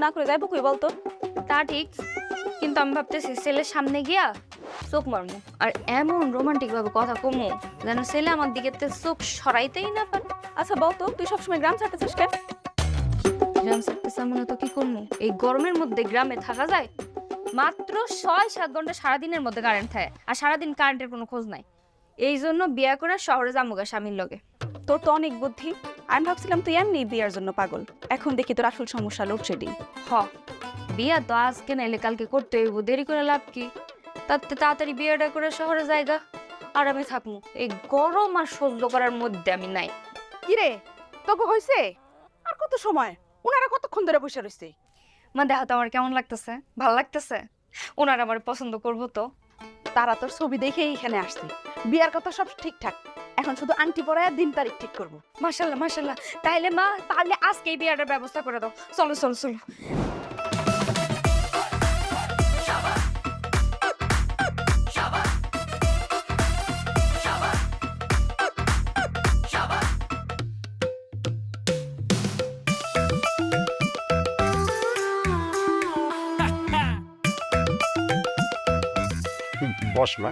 না করে যাইবো কই বলতো? তা ঠিক, কিন্তু আমি ভাবতেছি ছেলের সামনে গিয়া চোখ মারমু আর এমন রোমান্টিক ভাবে কথা কমু যেন ছেলে আমার দিকে চোখ সরাইতেই না পারে। আচ্ছা বলতো তুই সবসময় গ্রাম ছাড়তেছিস কেন? গ্রাম ছাড়তেছে মনে তো কি করবো, এই গরমের মধ্যে গ্রামে থাকা যায়? মাত্র 6-7 ঘন্টা সারাদিনের মধ্যে কারেন্ট থাকে, আর সারাদিন কারেন্টের কোনো খোঁজ নাই। এই জন্য বিয়া করে শহরে যামুগা স্বামীর লগে। তোর তো অনেক বুদ্ধি। আমি ভাবছিলাম তুই এমনি বিয়ার জন্য পাগল। এখন দেখি তোর আসল সমস্যা লোডশেডিং। হ, বিয়া তো আজকে নাইলে কালকে করতে হইব, দেরি করে লাভ কি? তার থেকে তাড়াতাড়ি বিয়েটা করে শহরে জায়গা আর আমি থাকবো। এই গরম আর সহ্য করার মধ্যে আমি নাই। কিরে তোকে কইছে? আর কত সময়? ওনারা কতক্ষণ ধরে বসে রইছে? মা দেখা তো আমার কেমন লাগতেছে, ভালো লাগতেছে? ওনারা আমার পছন্দ করবো তো? তারা তোর ছবি দেখেই এখানে আসছে। বিয়ার কথা সব ঠিকঠাক, এখন শুধু আংটি পরায় দিন তারিখ ঠিক করবো। মাশাল্লাহ মাশাল্লাহ, তাইলে মা পারলে আজকেই বিয়েটার ব্যবস্থা করে দাও। চলো চলো চলো। বস মা।